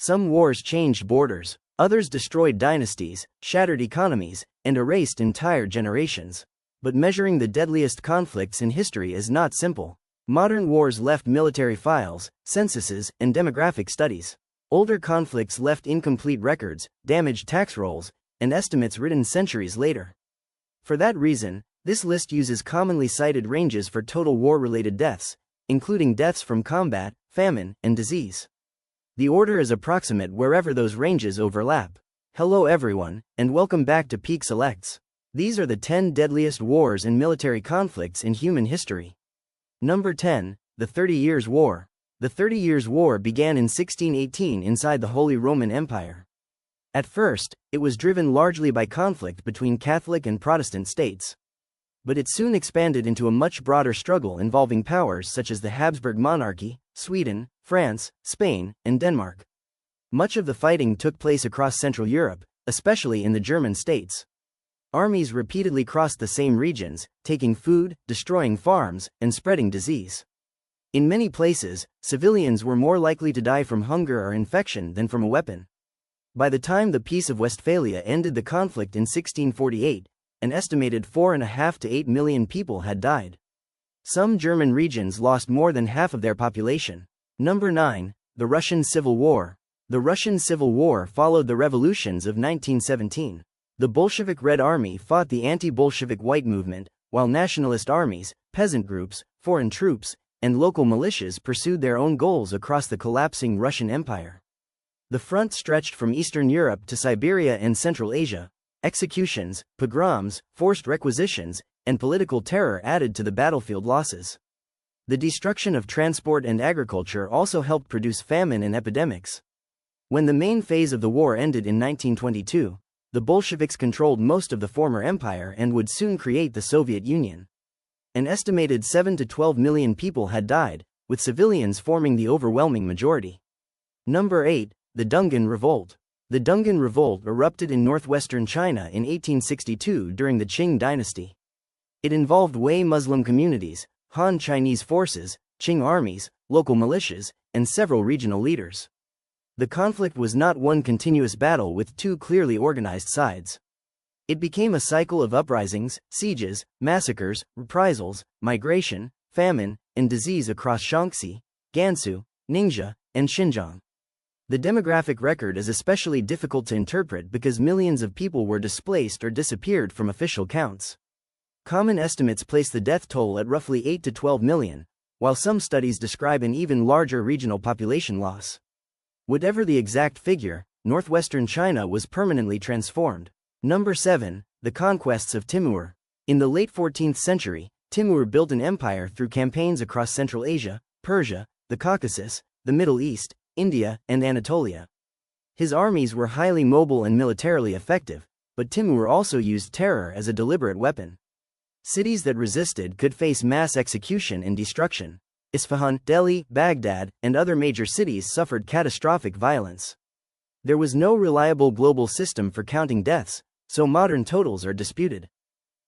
Some wars changed borders, others destroyed dynasties, shattered economies, and erased entire generations. But measuring the deadliest conflicts in history is not simple. Modern wars left military files, censuses, and demographic studies. Older conflicts left incomplete records, damaged tax rolls, and estimates written centuries later. For that reason, this list uses commonly cited ranges for total war-related deaths, including deaths from combat, famine, and disease. The order is approximate wherever those ranges overlap. Hello everyone, and welcome back to Peak Selects. These are the 10 deadliest wars and military conflicts in human history. Number 10, the 30 Years' War. The 30 Years' War began in 1618 inside the Holy Roman Empire. At first, it was driven largely by conflict between Catholic and Protestant states. But it soon expanded into a much broader struggle involving powers such as the Habsburg monarchy, Sweden, France, Spain, and Denmark. Much of the fighting took place across Central Europe, especially in the German states. Armies repeatedly crossed the same regions, taking food, destroying farms, and spreading disease. In many places, civilians were more likely to die from hunger or infection than from a weapon. By the time the Peace of Westphalia ended the conflict in 1648, an estimated 4.5 to 8 million people had died. Some German regions lost more than half of their population. Number 9, the Russian Civil War. The Russian Civil War followed the revolutions of 1917. The Bolshevik Red Army fought the anti-Bolshevik White Movement, while nationalist armies, peasant groups, foreign troops, and local militias pursued their own goals across the collapsing Russian Empire. The front stretched from Eastern Europe to Siberia and Central Asia. Executions, pogroms, forced requisitions, and political terror added to the battlefield losses. The destruction of transport and agriculture also helped produce famine and epidemics. When the main phase of the war ended in 1922, the Bolsheviks controlled most of the former empire and would soon create the Soviet Union. An estimated 7 to 12 million people had died, with civilians forming the overwhelming majority. Number 8, the Dungan Revolt. The Dungan Revolt erupted in northwestern China in 1862 during the Qing dynasty. It involved Hui Muslim communities, Han Chinese forces, Qing armies, local militias, and several regional leaders. The conflict was not one continuous battle with two clearly organized sides. It became a cycle of uprisings, sieges, massacres, reprisals, migration, famine, and disease across Shaanxi, Gansu, Ningxia, and Xinjiang. The demographic record is especially difficult to interpret because millions of people were displaced or disappeared from official counts. Common estimates place the death toll at roughly 8 to 12 million, while some studies describe an even larger regional population loss. Whatever the exact figure, northwestern China was permanently transformed. Number 7, the conquests of Timur. In the late 14th century, Timur built an empire through campaigns across Central Asia, Persia, the Caucasus, the Middle East, India, and Anatolia. His armies were highly mobile and militarily effective, but Timur also used terror as a deliberate weapon. Cities that resisted could face mass execution and destruction. Isfahan, Delhi, Baghdad, and other major cities suffered catastrophic violence. There was no reliable global system for counting deaths, so modern totals are disputed.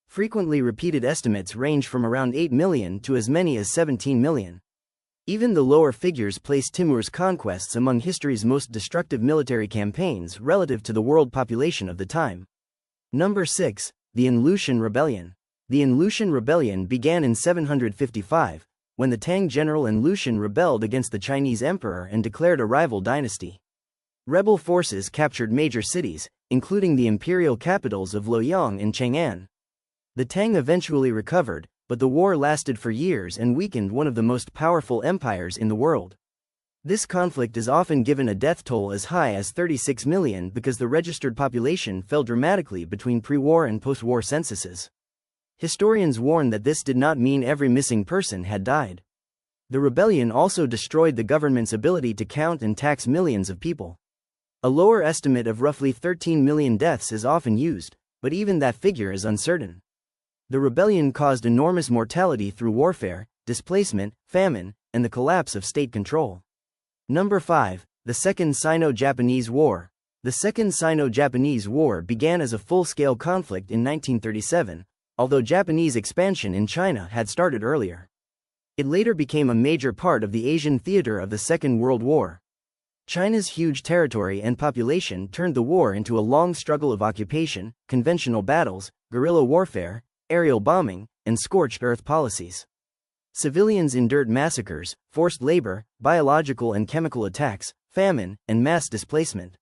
Frequently repeated estimates range from around 8 million to as many as 17 million. Even the lower figures place Timur's conquests among history's most destructive military campaigns relative to the world population of the time. Number 6, the Inlushan Rebellion. The Inlushan Rebellion began in 755, when the Tang general Inlushan rebelled against the Chinese emperor and declared a rival dynasty. Rebel forces captured major cities, including the imperial capitals of Luoyang and Chang'an. The Tang eventually recovered, but the war lasted for years and weakened one of the most powerful empires in the world. This conflict is often given a death toll as high as 36 million because the registered population fell dramatically between pre-war and post-war censuses. Historians warn that this did not mean every missing person had died. The rebellion also destroyed the government's ability to count and tax millions of people. A lower estimate of roughly 13 million deaths is often used, but even that figure is uncertain. The rebellion caused enormous mortality through warfare, displacement, famine, and the collapse of state control. Number 5, the Second Sino-Japanese War. The Second Sino-Japanese War began as a full-scale conflict in 1937, although Japanese expansion in China had started earlier. It later became a major part of the Asian theater of the Second World War. China's huge territory and population turned the war into a long struggle of occupation, conventional battles, guerrilla warfare, aerial bombing, and scorched earth policies. Civilians endured massacres, forced labor, biological and chemical attacks, famine, and mass displacement.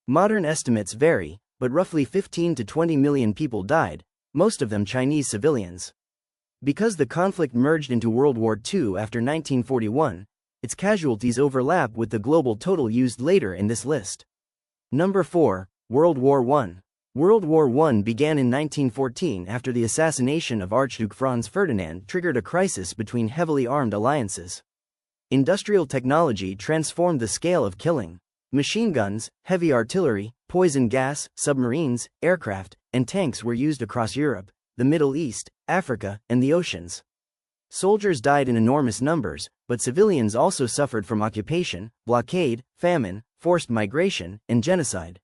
Modern estimates vary, but roughly 15 to 20 million people died, most of them Chinese civilians. Because the conflict merged into World War II after 1941, its casualties overlap with the global total used later in this list. Number 4. World War I. World War I began in 1914 after the assassination of Archduke Franz Ferdinand triggered a crisis between heavily armed alliances. Industrial technology transformed the scale of killing. Machine guns, heavy artillery, poison gas, submarines, aircraft, and tanks were used across Europe, the Middle East, Africa, and the oceans. Soldiers died in enormous numbers, but civilians also suffered from occupation, blockade, famine, forced migration, and genocide.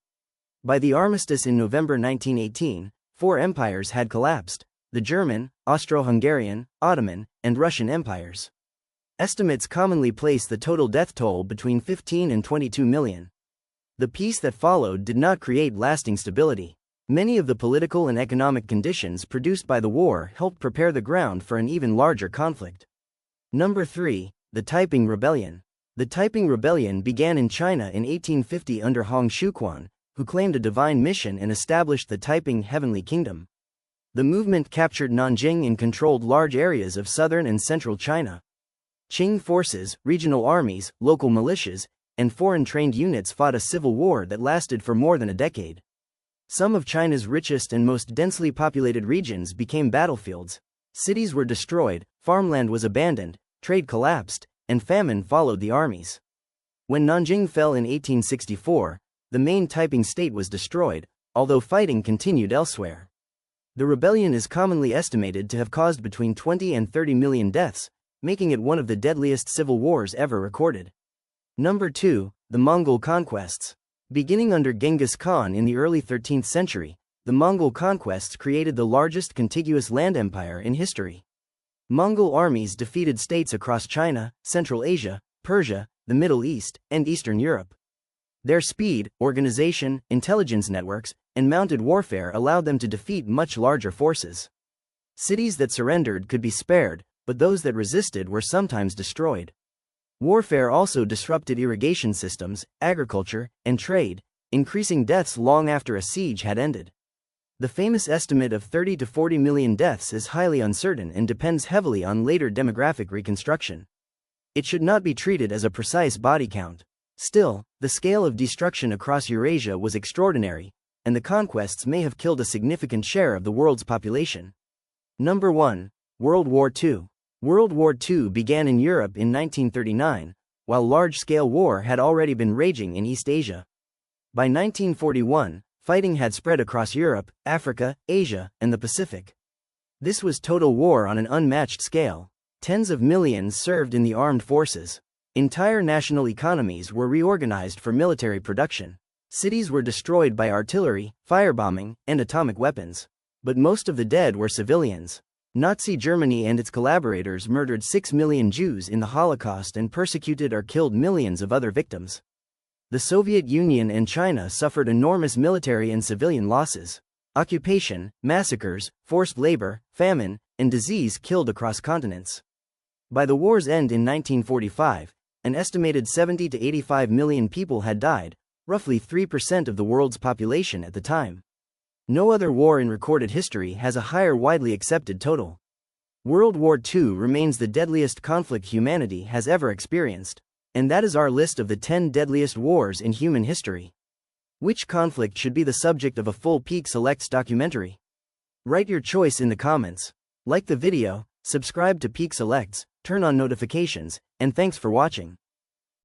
By the armistice in November 1918, 4 empires had collapsed: the German, Austro-Hungarian, Ottoman, and Russian empires. Estimates commonly place the total death toll between 15 and 22 million. The peace that followed did not create lasting stability. Many of the political and economic conditions produced by the war helped prepare the ground for an even larger conflict. Number 3. The Taiping Rebellion. The Taiping Rebellion began in China in 1850 under Hong Xiuquan, who claimed a divine mission and established the Taiping Heavenly Kingdom. The movement captured Nanjing and controlled large areas of southern and central China. Qing forces, regional armies, local militias, and foreign-trained units fought a civil war that lasted for more than a decade. Some of China's richest and most densely populated regions became battlefields. Cities were destroyed, farmland was abandoned, trade collapsed, and famine followed the armies. When Nanjing fell in 1864, the main Taiping state was destroyed, although fighting continued elsewhere. The rebellion is commonly estimated to have caused between 20 and 30 million deaths, making it one of the deadliest civil wars ever recorded. Number 2. The Mongol Conquests. Beginning under Genghis Khan in the early 13th century, the Mongol conquests created the largest contiguous land empire in history. Mongol armies defeated states across China, Central Asia, Persia, the Middle East, and Eastern Europe. Their speed, organization, intelligence networks, and mounted warfare allowed them to defeat much larger forces. Cities that surrendered could be spared, but those that resisted were sometimes destroyed. Warfare also disrupted irrigation systems, agriculture, and trade, increasing deaths long after a siege had ended. The famous estimate of 30 to 40 million deaths is highly uncertain and depends heavily on later demographic reconstruction. It should not be treated as a precise body count. Still, the scale of destruction across Eurasia was extraordinary, and the conquests may have killed a significant share of the world's population. Number 1. World War II. World War II began in Europe in 1939, while large-scale war had already been raging in East Asia. By 1941, fighting had spread across Europe, Africa, Asia, and the Pacific. This was total war on an unmatched scale. Tens of millions served in the armed forces. Entire national economies were reorganized for military production. Cities were destroyed by artillery, firebombing, and atomic weapons. But most of the dead were civilians. Nazi Germany and its collaborators murdered 6 million Jews in the Holocaust and persecuted or killed millions of other victims. The Soviet Union and China suffered enormous military and civilian losses. Occupation, massacres, forced labor, famine, and disease killed across continents. By the war's end in 1945, an estimated 70 to 85 million people had died, roughly 3% of the world's population at the time. No other war in recorded history has a higher widely accepted total. World War II remains the deadliest conflict humanity has ever experienced. And that is our list of the 10 deadliest wars in human history. Which conflict should be the subject of a full Peak Selects documentary? Write your choice in the comments. Like the video, subscribe to Peak Selects, turn on notifications, and thanks for watching.